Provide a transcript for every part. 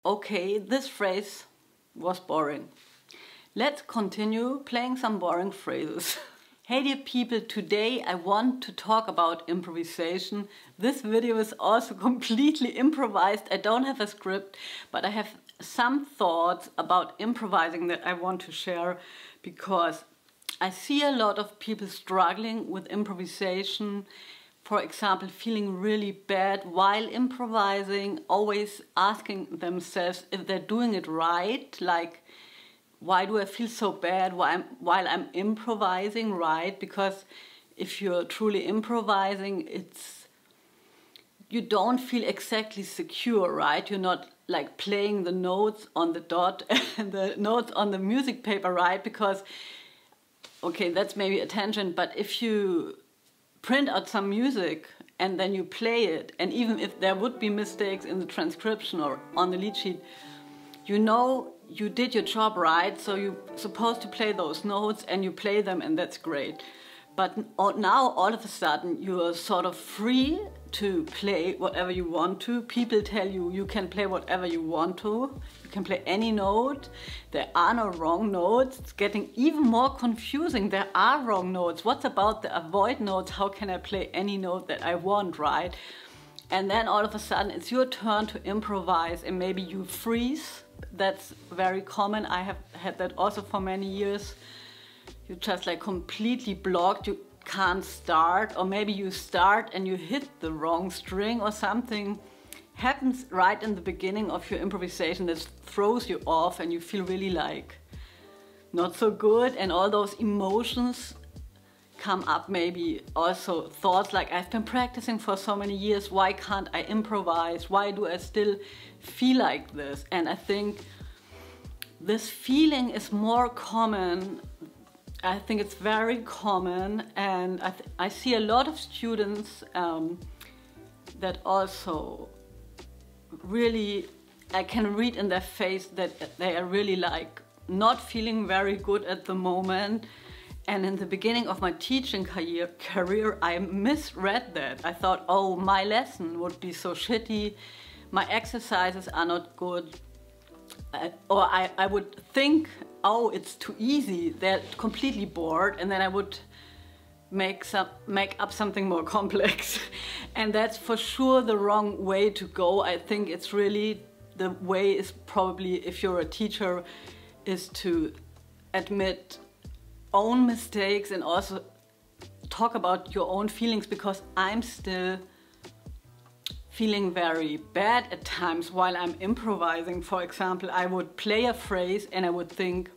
okay, this phrase was boring. Let's continue playing some boring phrases. Hey dear people, today I want to talk about improvisation. This video is also completely improvised. I don't have a script, but I have some thoughts about improvising that I want to share because I see a lot of people struggling with improvisation. For example, feeling really bad while improvising, always asking themselves if they're doing it right, like, why do I feel so bad while I'm improvising, right? Because if you're truly improvising, you don't feel exactly secure, right? You're not like playing the notes on the dot and the notes on the music paper, right? Because, okay, that's maybe a tangent, but if you print out some music and then you play it, and even if there would be mistakes in the transcription or on the lead sheet, you know you did your job right, so you're supposed to play those notes and you play them, and that's great. But now all of a sudden you are sort of free to play whatever you want to. People tell you you can play whatever you want to. You can play any note. There are no wrong notes. It's getting even more confusing. There are wrong notes. What's about the avoid notes? How can I play any note that I want, right? And then all of a sudden it's your turn to improvise and maybe you freeze. That's very common. I have had that also for many years. You're just like completely blocked. You can't start, or maybe you start and you hit the wrong string or something happens right in the beginning of your improvisation that throws you off and you feel really like not so good, and all those emotions come up. Maybe also thoughts like, I've been practicing for so many years, why can't I improvise? Why do I still feel like this? And I think this feeling is more common. I think it's very common, and I see a lot of students that also really, I can read in their face that they are really like not feeling very good at the moment. And in the beginning of my teaching career, I misread that. I thought, oh, my lesson would be so shitty, my exercises are not good, or I would think, oh, it's too easy, they're completely bored, and then I would make up something more complex. And that's for sure the wrong way to go. I think it's really, the way is probably, if you're a teacher, is to admit own mistakes and also talk about your own feelings, because I'm still feeling very bad at times while I'm improvising. For example, I would play a phrase and I would think,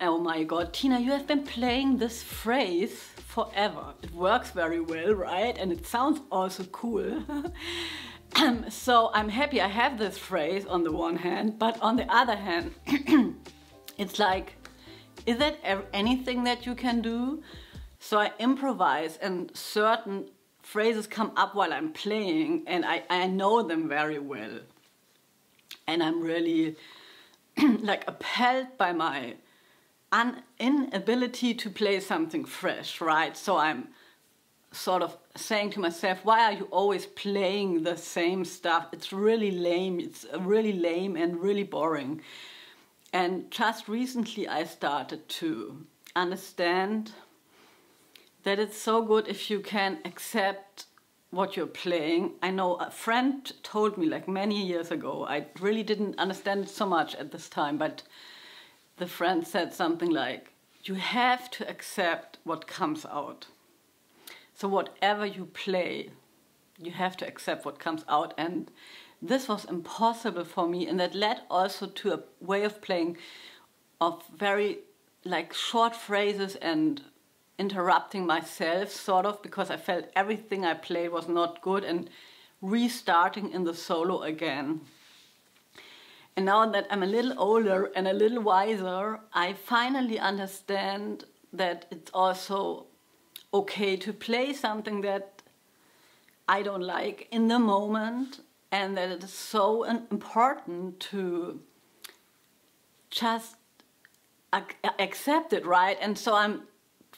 oh my God, Tina, you have been playing this phrase forever. It works very well, right? And it sounds also cool. So I'm happy I have this phrase on the one hand, but on the other hand, it's like, is that anything that you can do? So I improvise and certain phrases come up while I'm playing and I know them very well. And I'm really like appalled by my inability to play something fresh, right? So I'm sort of saying to myself, why are you always playing the same stuff? It's really lame. It's really lame and really boring. And just recently I started to understand that it's so good if you can accept what you're playing. I know a friend told me like many years ago, I really didn't understand it so much at this time, but the friend said something like, you have to accept what comes out. So whatever you play, you have to accept what comes out. And this was impossible for me, and that led also to a way of playing of very like short phrases and interrupting myself sort of, because I felt everything I played was not good, and restarting in the solo again. And now that I'm a little older and a little wiser, I finally understand that it's also okay to play something that I don't like in the moment, and that it is so important to just accept it, right? And so I'm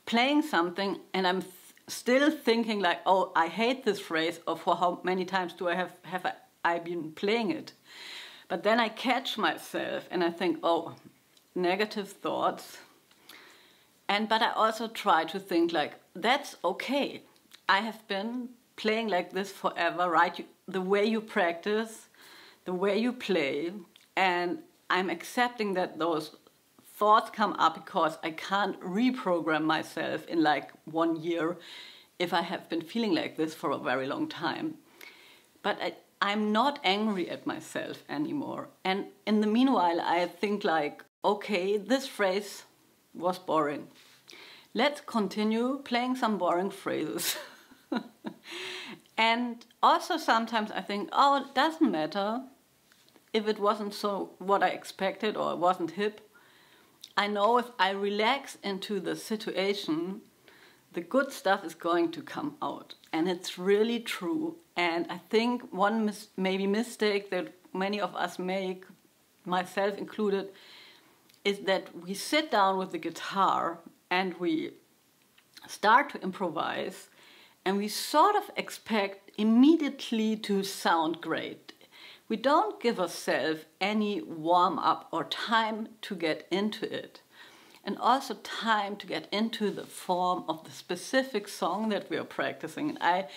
playing something and I'm still thinking like, oh, I hate this phrase, or for how many times do I have I been playing it? But then I catch myself and I think, oh, negative thoughts. But I also try to think like, that's okay. I have been playing like this forever, right? The way you practice, the way you play, and I'm accepting that those thoughts come up because I can't reprogram myself in like 1 year if I have been feeling like this for a very long time. But I'm not angry at myself anymore. And in the meanwhile, I think like, okay, this phrase was boring. Let's continue playing some boring phrases. And also sometimes I think, oh, it doesn't matter if it wasn't so what I expected or it wasn't hip. I know if I relax into the situation, the good stuff is going to come out. And it's really true. And I think one maybe mistake that many of us make, myself included, is that we sit down with the guitar and we start to improvise and we sort of expect immediately to sound great. We don't give ourselves any warm-up or time to get into it. And also time to get into the form of the specific song that we are practicing. And I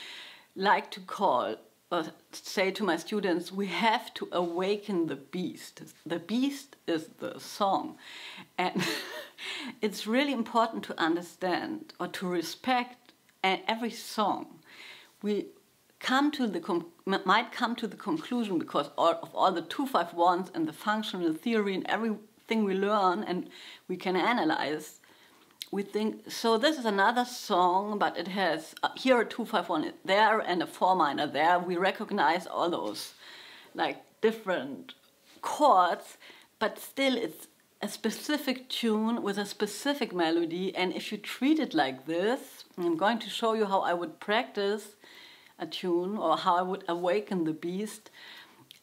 like to call or say to my students, we have to awaken the beast. The beast is the song. And it's really important to understand or to respect every song. We might come to the conclusion, because of all the 251s and the functional theory and everything we learn and we can analyze, we think, so this is another song, but it has here a 251 there and a 4 minor there. We recognize all those like different chords, but still it's a specific tune with a specific melody. And if you treat it like this, I'm going to show you how I would practice a tune or how I would awaken the beast,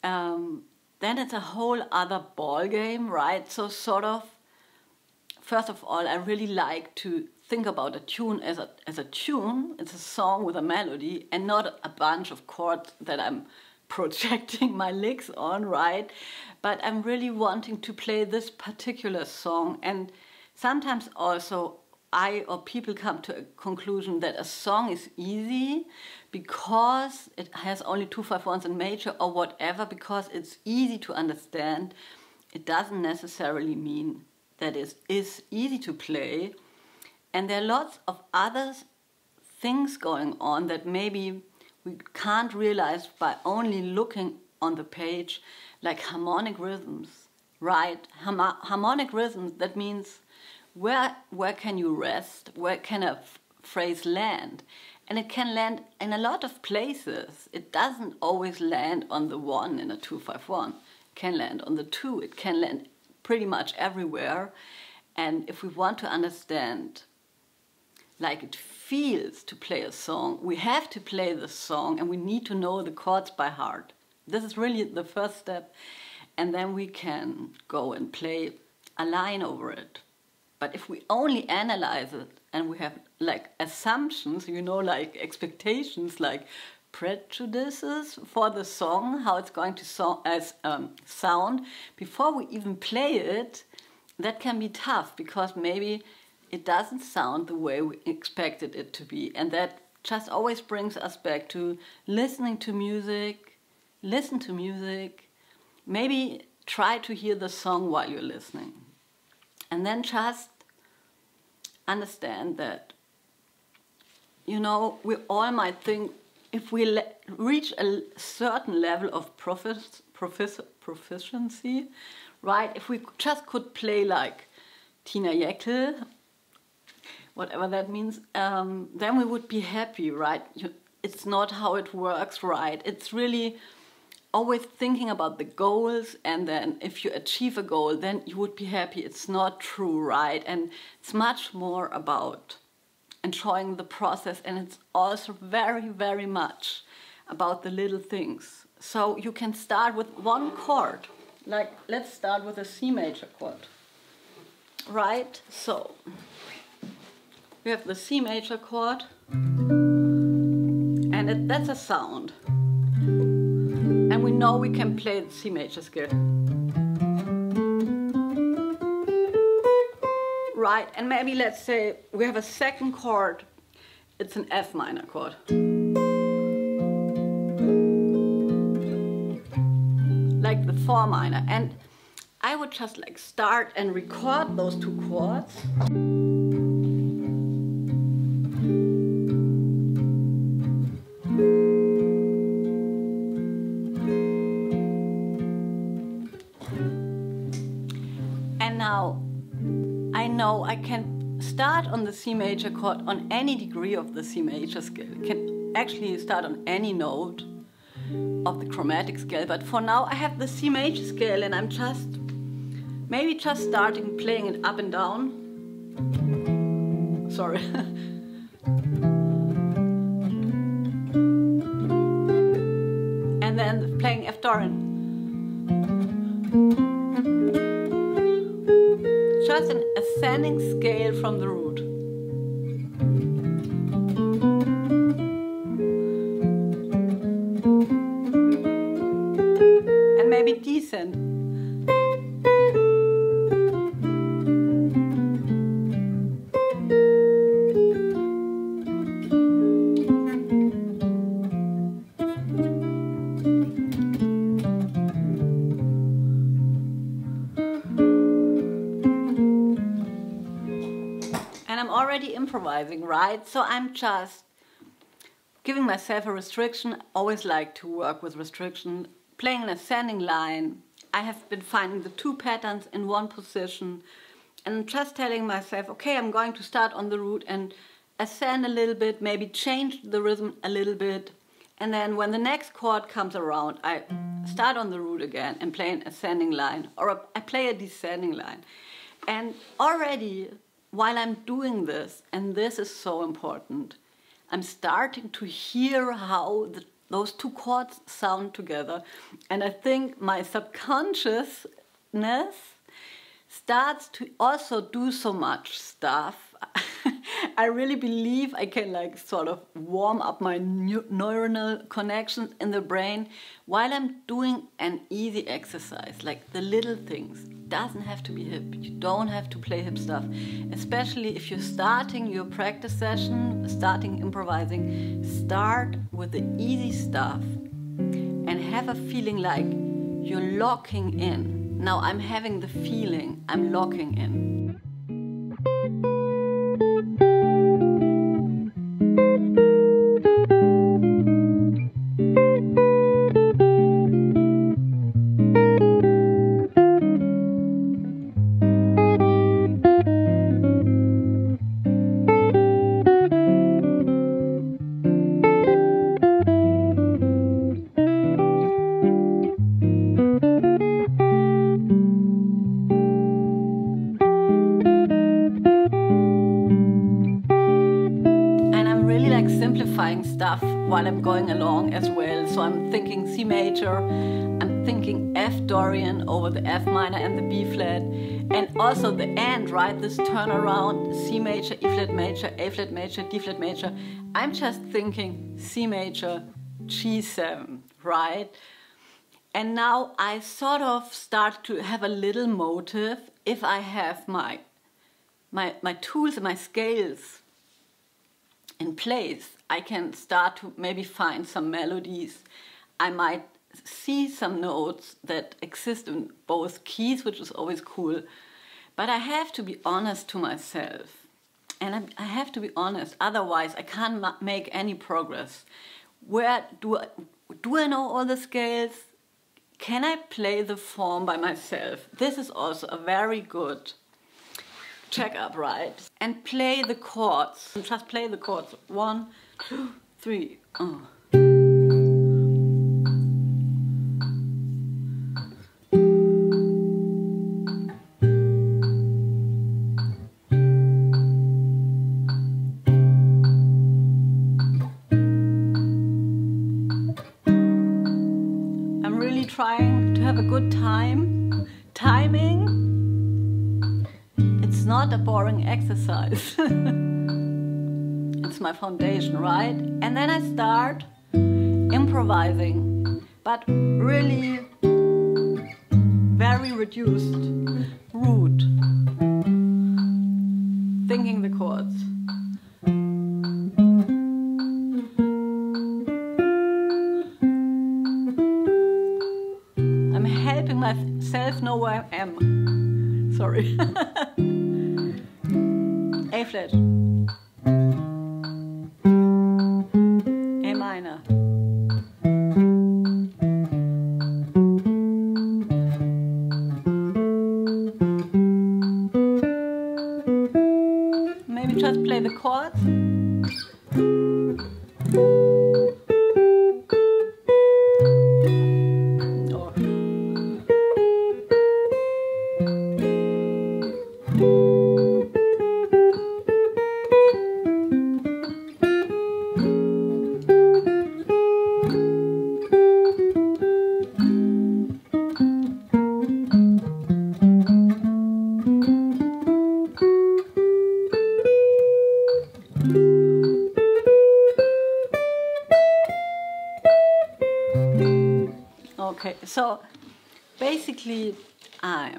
then it's a whole other ball game, right? So sort of, first of all, I really like to think about a tune as a tune. It's a song with a melody and not a bunch of chords that I'm projecting my licks on, right? But I'm really wanting to play this particular song. And sometimes also people come to a conclusion that a song is easy because it has only 251s in major or whatever, because it's easy to understand. It doesn't necessarily mean that it is easy to play. And there are lots of other things going on that maybe we can't realize by only looking on the page, like harmonic rhythms, right? Harmonic rhythms, that means where can you rest? Where can a phrase land? And it can land in a lot of places. It doesn't always land on the 1 in a 251. It can land on the 2. It can land pretty much everywhere. And if we want to understand like it feels to play a song, we have to play the song and we need to know the chords by heart. This is really the first step. And then we can go and play a line over it. But if we only analyze it and we have like assumptions, you know, like expectations, like prejudices for the song, how it's going to sound, before we even play it, that can be tough, because maybe it doesn't sound the way we expected it to be. And that just always brings us back to listening to music, listen to music, maybe try to hear the song while you're listening. And then just understand that, you know, we all might think if we reach a certain level of proficiency, right? If we just could play like Tina Jekyll, whatever that means, then we would be happy, right? It's not how it works, right? It's really always thinking about the goals, and then if you achieve a goal, then you would be happy. It's not true, right? And it's much more about enjoying the process, and it's also very, very much about the little things. So you can start with one chord. Like, let's start with a C major chord, right? So we have the C major chord, and that's a sound. And we know we can play the C major scale. Right, and maybe let's say we have a second chord, it's an F minor chord. Like the 4 minor, and I would just like start and record those two chords. And now I know I can start on the C major chord on any degree of the C major scale. I can actually start on any note of the chromatic scale, but for now I have the C major scale and I'm just maybe just starting playing it up and down. Sorry. And then playing F Dorian. Just an ascending scale from the root. And maybe descend. Already improvising, right? So I'm just giving myself a restriction. I always like to work with restriction. Playing an ascending line. I have been finding the two patterns in one position and just telling myself, okay, I'm going to start on the root and ascend a little bit, maybe change the rhythm a little bit. And then when the next chord comes around, I start on the root again and play an ascending line, or I play a descending line. And already while I'm doing this, and this is so important, I'm starting to hear how those two chords sound together. And I think my subconsciousness starts to also do so much stuff. I really believe I can like sort of warm up my neuronal connections in the brain while I'm doing an easy exercise, like the little things. Doesn't have to be hip. You don't have to play hip stuff, especially if you're starting your practice session, starting improvising. Start with the easy stuff and have a feeling like you're locking in. Now I'm having the feeling I'm locking in. Simplifying stuff while I'm going along as well. So I'm thinking C major, I'm thinking F Dorian over the F minor and the B flat, and also the end, right? This turnaround, C major, E flat major, A flat major, D flat major. I'm just thinking C major, G7, right? And now I sort of start to have a little motive. If I have my tools and my scales in place, I can start to maybe find some melodies. I might see some notes that exist in both keys, which is always cool. But I have to be honest to myself. And I have to be honest, otherwise I can't make any progress. Where do I know all the scales? Can I play the form by myself? This is also a very good check up, right? And play the chords. Just play the chords. 1, 2, 3. I'm really trying to have a good timing. It's not a boring exercise. It's my foundation, right? And then I start improvising but really very reduced, rude, thinking the chords. I'm helping myself know where I am. Sorry. A flat, A minor, maybe just play the chords. Okay, so basically I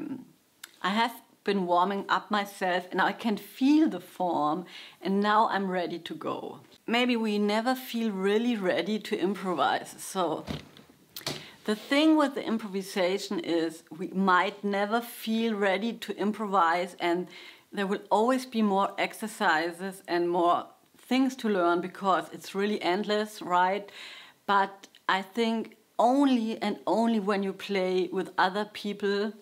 have been warming up myself and I can feel the form and now I'm ready to go. Maybe we never feel really ready to improvise. So the thing with the improvisation is we might never feel ready to improvise, and there will always be more exercises and more things to learn because it's really endless, right? But I think only and only when you play with other people,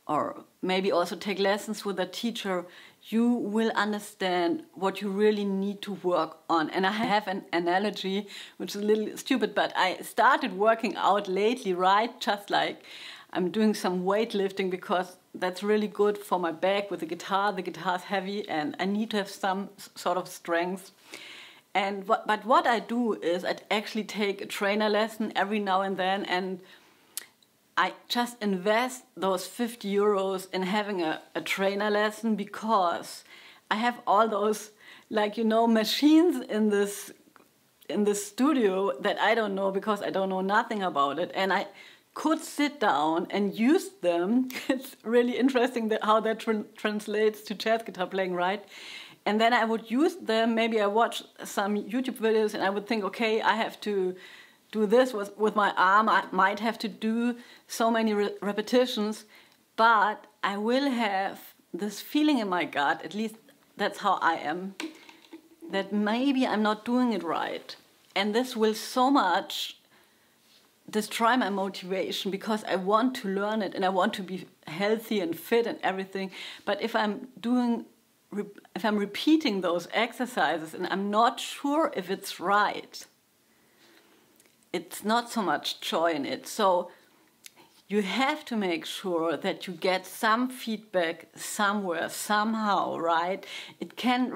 or maybe also take lessons with a teacher, you will understand what you really need to work on. And I have an analogy, which is a little stupid, but I started working out lately, right? Just like I'm doing some weightlifting because that's really good for my back with the guitar. The guitar's heavy and I need to have some sort of strength. But what I do is I actually take a trainer lesson every now and then, and I just invest those 50 euros in having a trainer lesson because I have all those, like, you know, machines in this studio that I don't know because I don't know nothing about it, and I could sit down and use them. It's really interesting how that translates to jazz guitar playing, right? And then I would use them. Maybe I watch some YouTube videos and I would think, okay, I have to do this with my arm. I might have to do so many repetitions, but I will have this feeling in my gut, at least that's how I am, that maybe I'm not doing it right. And this will so much destroy my motivation because I want to learn it and I want to be healthy and fit and everything. But if I'm repeating those exercises and I'm not sure if it's right, it's not so much joy in it. So you have to make sure that you get some feedback somewhere, somehow, right? It can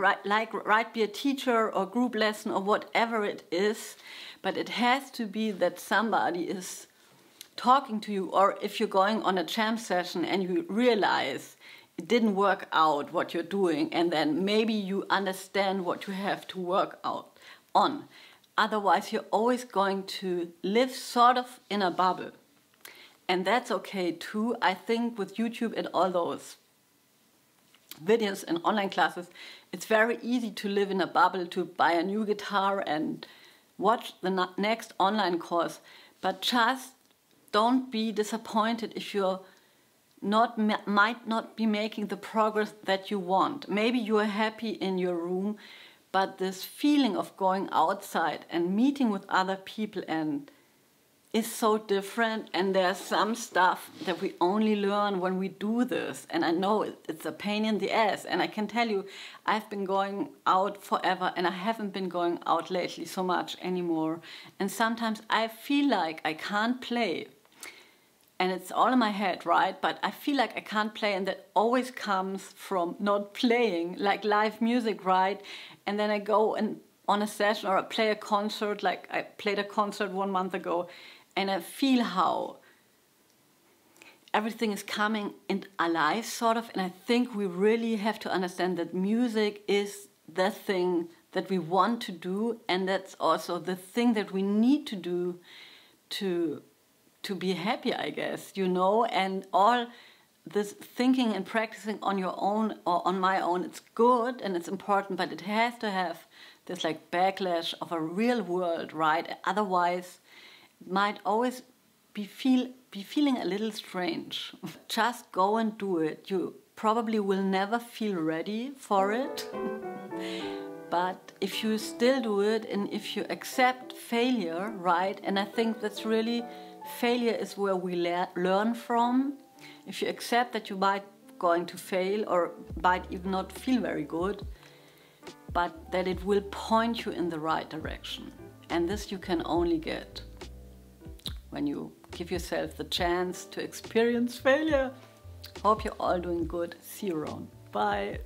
be a teacher or group lesson or whatever it is, but it has to be that somebody is talking to you, or if you're going on a jam session and you realize it didn't work out what you're doing, and then maybe you understand what you have to work out on. Otherwise, you're always going to live sort of in a bubble. And that's okay too. I think with YouTube and all those videos and online classes, it's very easy to live in a bubble, to buy a new guitar and watch the next online course. But just don't be disappointed if you're might not be making the progress that you want. Maybe you are happy in your room, but this feeling of going outside and meeting with other people and is so different, and there's some stuff that we only learn when we do this. And I know it's a pain in the ass, and I can tell you I've been going out forever and I haven't been going out lately so much anymore. And sometimes I feel like I can't play. And it's all in my head, right? But I feel like I can't play, and that always comes from not playing, like live music, right? And then I go on a session or I play a concert, like I played a concert 1 month ago, and I feel how everything is coming in alive, sort of. And I think we really have to understand that music is the thing that we want to do, and that's also the thing that we need to do, to be happy, I guess, you know, and all this thinking and practicing on your own or on my own, it's good and it's important, but it has to have this like backlash of a real world, right? Otherwise, it might always be feeling a little strange. Just go and do it. You probably will never feel ready for it. But if you still do it and if you accept failure, right? And I think that's really, failure is where we learn from. If you accept that you might going to fail or might even not feel very good, but that it will point you in the right direction. And this you can only get when you give yourself the chance to experience failure. Hope you're all doing good. See you around. Bye.